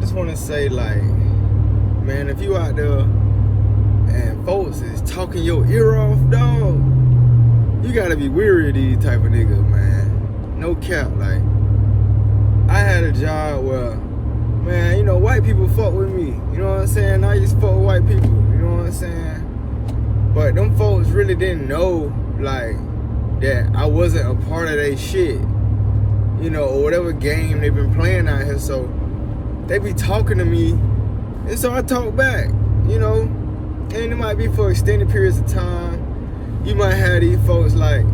just want to say, like, man, if you out there and folks is talking your ear off, dog, you gotta be weary of these type of niggas, man. No cap. Like, I had a job where, man, you know, white people fuck with me. You know what I'm saying? I used to fuck with white people. You know what I'm saying? But them folks really didn't know, like, that I wasn't a part of their shit. You know, or whatever game they've been playing out here. So they be talking to me, and so I talk back, you know. And it might be for extended periods of time. You might have these folks like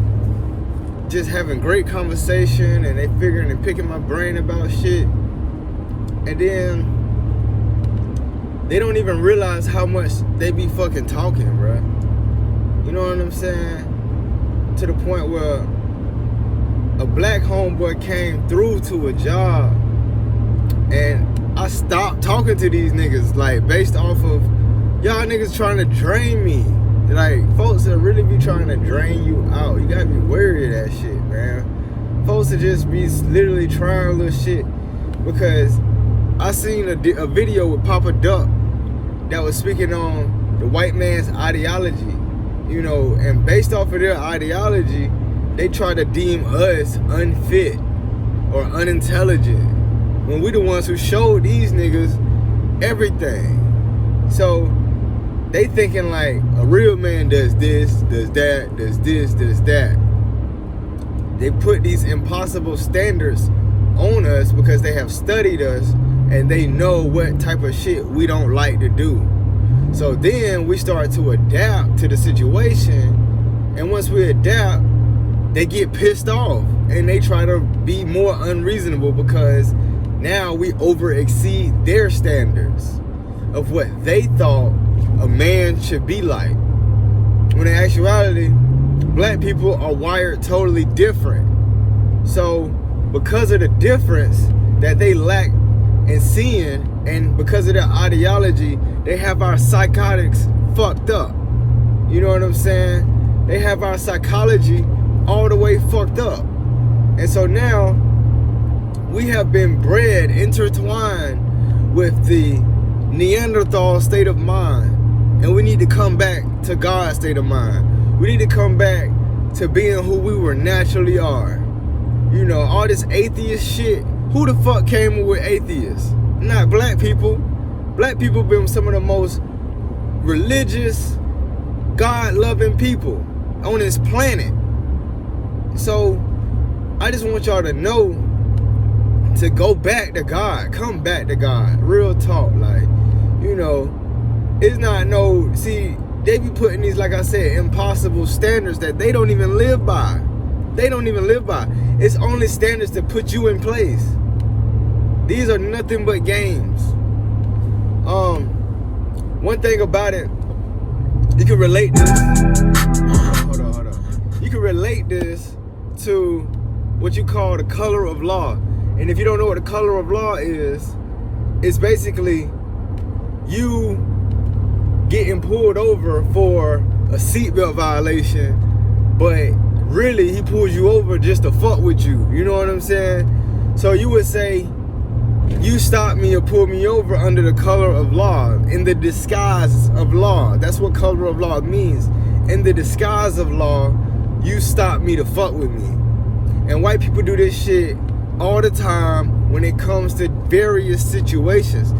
just having great conversation, and they figuring and picking my brain about shit, and then they don't even realize how much they be fucking talking, bruh. You know what I'm saying? To the point where a black homeboy came through to a job, and I stopped talking to these niggas, like, based off of y'all niggas trying to drain me. Like, folks that really be trying to drain you out. You gotta be wary of that shit, man. Folks that just be literally trying little shit. Because I seen a video with Papa Duck that was speaking on the white man's ideology, you know, and based off of their ideology, they try to deem us unfit or unintelligent when we the ones who showed these niggas everything. So they thinking like a real man does this, does that, does this, does that. They put these impossible standards on us because they have studied us and they know what type of shit we don't like to do. So then we start to adapt to the situation, and once we adapt, they get pissed off and they try to be more unreasonable because now we over exceed their standards of what they thought a man should be like. When in actuality, black people are wired totally different. So because of the difference that they lack in seeing, and because of their ideology, they have our psychotics fucked up. You know what I'm saying? They have our psychology all the way fucked up. And so now we have been bred, intertwined with the Neanderthal state of mind, and we need to come back to God's state of mind. We need to come back to being who we were naturally are. You know, all this atheist shit, who the fuck came up with atheists? Not black people. Black people been some of the most religious, God-loving people on this planet. So I just want y'all to know to go back to God. Come back to God. Real talk. Like, you know, it's not no, see, they be putting these, like I said, impossible standards that they don't even live by. They don't even live by. It's only standards to put you in place. These are nothing but games. One thing about it, you can relate this. Hold on. You can relate this to what you call the color of law. And if you don't know what the color of law is, it's basically you getting pulled over for a seatbelt violation, but really he pulls you over just to fuck with you. You know what I'm saying? So you would say, you stopped me or pulled me over under the color of law, in the disguise of law. That's what color of law means. In the disguise of law, you stopped me to fuck with me. And white people do this shit all the time when it comes to various situations.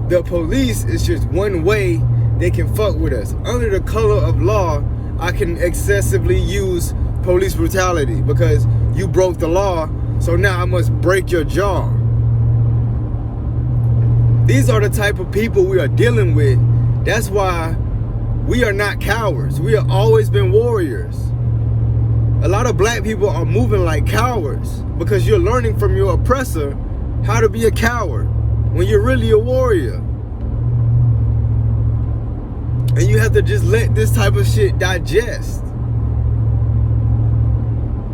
The police is just one way they can fuck with us. Under the color of law, I can excessively use police brutality because you broke the law, so now I must break your jaw. These are the type of people we are dealing with. That's why we are not cowards. We have always been warriors. A lot of black people are moving like cowards because you're learning from your oppressor how to be a coward when you're really a warrior. And you have to just let this type of shit digest.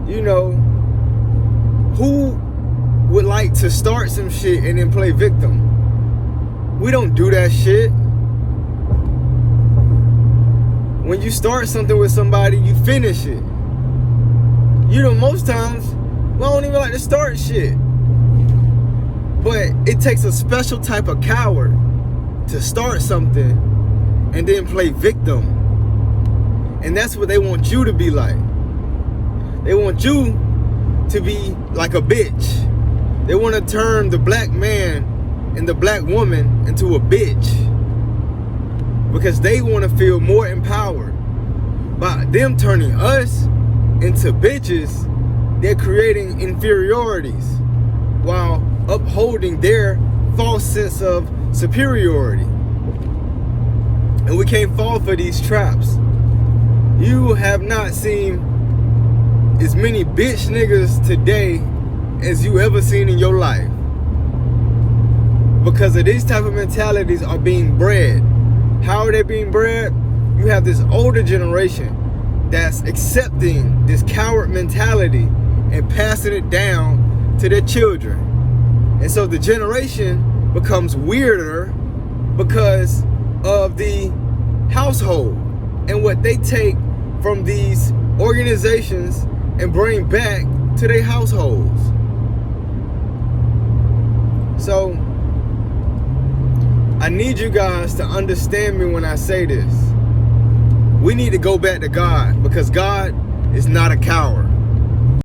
You know, who would like to start some shit and then play victim? We don't do that shit. When you start something with somebody, you finish it. You know, most times, we don't even like to start shit. But it takes a special type of coward to start something and then play victim. And that's what they want you to be like. They want you to be like a bitch. They want to turn the black man and the black woman into a bitch. Because they want to feel more empowered. By them turning us into bitches, they're creating inferiorities while upholding their false sense of superiority. And we can't fall for these traps. You have not seen as many bitch niggas today as you ever seen in your life. Because of these type of mentalities are being bred. How are they being bred? You have this older generation that's accepting this coward mentality and passing it down to their children. And so the generation becomes weirder because of the household and what they take from these organizations and bring back to their households. So I need you guys to understand me when I say this. We need to go back to God, because God is not a coward.